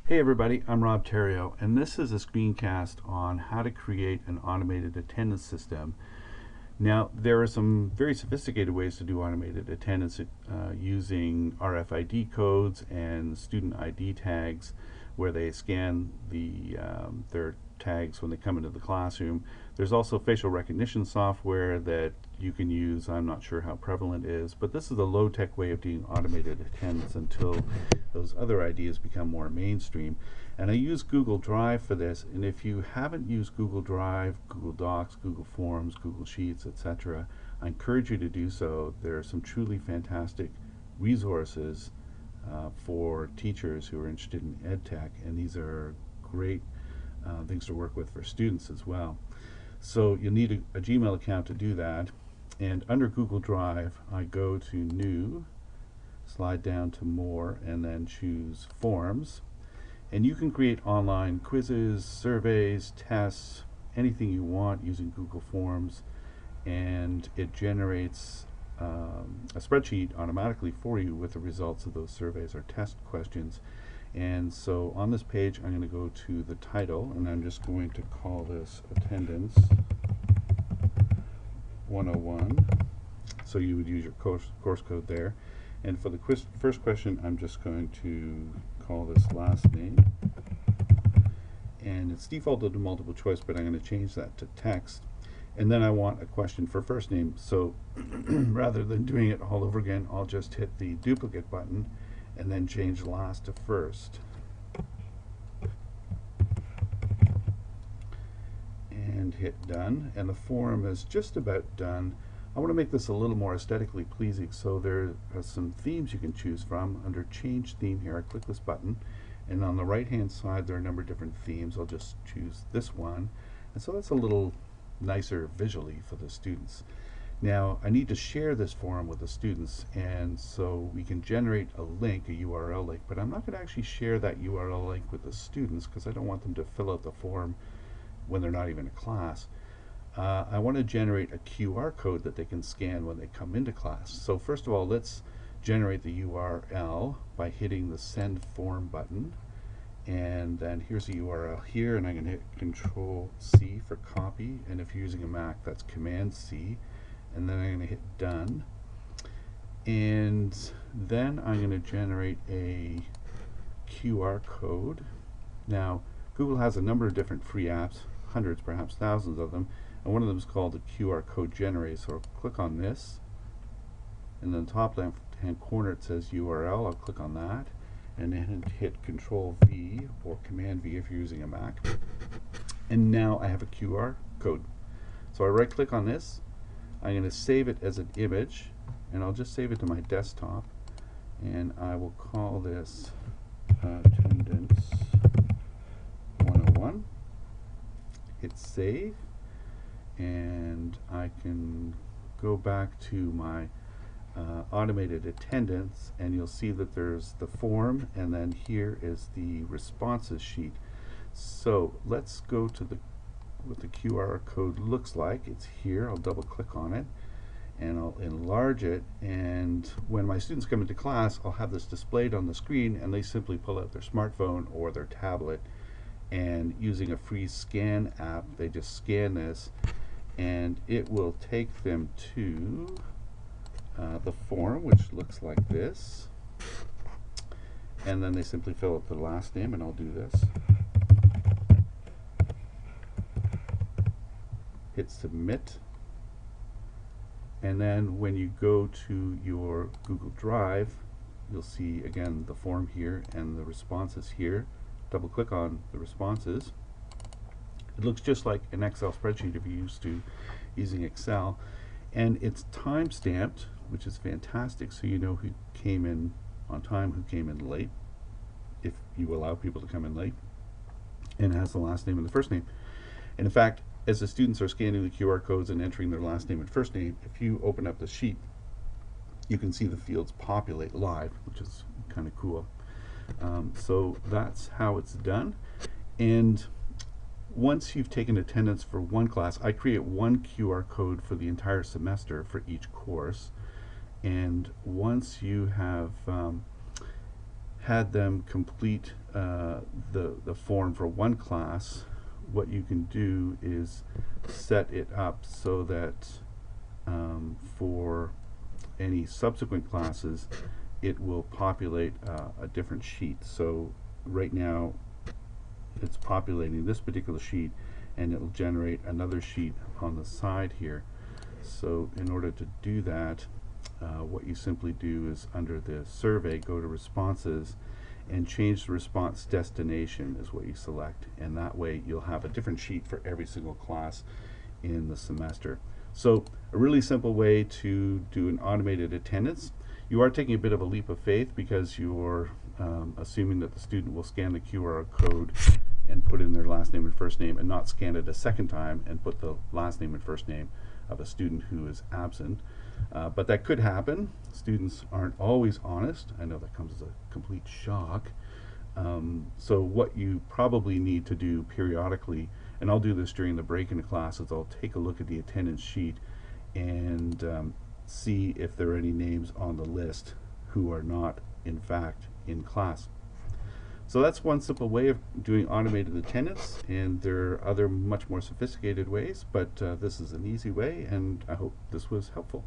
Hey everybody, I'm Rob Terrio, and this is a screencast on how to create an automated attendance system. Now, there are some very sophisticated ways to do automated attendance using RFID codes and student ID tags, where they scan their tags when they come into the classroom. There's also facial recognition software that you can use. I'm not sure how prevalent it is, but this is a low-tech way of doing automated attendance until those other ideas become more mainstream. And I use Google Drive for this, and if you haven't used Google Drive, Google Docs, Google Forms, Google Sheets, etc., I encourage you to do so. There are some truly fantastic resources for teachers who are interested in ed tech, and these are great things to work with for students as well. So you'll need a Gmail account to do that, and under Google Drive I go to New, slide down to More, and then choose Forms, and you can create online quizzes, surveys, tests, anything you want using Google Forms, and it generates a spreadsheet automatically for you with the results of those surveys or test questions. And so on this page I'm going to go to the title, and I'm just going to call this Attendance 101. So you would use your course code there. And for the first question, I'm just going to call this last name. And it's defaulted to multiple choice, but I'm going to change that to text. And then I want a question for first name. So rather than doing it all over again, I'll just hit the duplicate button and then change last to first. And hit done. And the form is just about done. I want to make this a little more aesthetically pleasing, so there are some themes you can choose from. Under Change Theme here, I click this button, and on the right hand side there are a number of different themes. I'll just choose this one, and so that's a little nicer visually for the students. Now I need to share this form with the students, and so we can generate a link, a URL link, but I'm not going to actually share that URL link with the students because I don't want them to fill out the form when they're not even in class. I want to generate a QR code that they can scan when they come into class. So first of all, let's generate the URL by hitting the Send Form button, and then here's the URL here, and I'm going to hit Control C for copy, and if you're using a Mac, that's Command C, and then I'm going to hit Done, and then I'm going to generate a QR code. Now Google has a number of different free apps, hundreds, perhaps thousands of them, and one of them is called the QR code generator. So I'll click on this, and then top left hand corner it says URL. I'll click on that and then hit Control V or Command V if you're using a Mac, and now I have a QR code. So I right click on this, I'm going to save it as an image, and I'll just save it to my desktop, and I will call this Attendance 101. Hit save, and I can go back to my automated attendance, and you'll see that there's the form, and then here is the responses sheet. So let's go to what the QR code looks like. It's here. I'll double click on it and I'll enlarge it, and when my students come into class I'll have this displayed on the screen, and they simply pull out their smartphone or their tablet, and using a free scan app they just scan this, and it will take them to the form, which looks like this, and then they simply fill out the last name, and I'll do this, hit submit, and then when you go to your Google Drive you'll see again the form here and the responses here. Double click on the responses. It looks just like an Excel spreadsheet if you're used to using Excel, and it's time stamped, which is fantastic, so you know who came in on time, who came in late, if you allow people to come in late, and it has the last name and the first name. And in fact, as the students are scanning the QR codes and entering their last name and first name, if you open up the sheet you can see the fields populate live, which is kind of cool. So that's how it's done. And once you've taken attendance for one class, I create one QR code for the entire semester for each course, and once you have had them complete the form for one class, what you can do is set it up so that for any subsequent classes it will populate a different sheet. So right now it's populating this particular sheet, and it will generate another sheet on the side here. So in order to do that, what you simply do is under the survey, go to responses and change the response destination is what you select, and that way you'll have a different sheet for every single class in the semester. So a really simple way to do an automated attendance. You are taking a bit of a leap of faith because you're assuming that the student will scan the QR code and put in their last name and first name, and not scan it a second time and put the last name and first name of a student who is absent. But that could happen. Students aren't always honest. I know that comes as a complete shock. So what you probably need to do periodically, and I'll do this during the break in the class, is I'll take a look at the attendance sheet and see if there are any names on the list who are not in fact in class. So that's one simple way of doing automated attendance, and there are other much more sophisticated ways, but this is an easy way, and I hope this was helpful.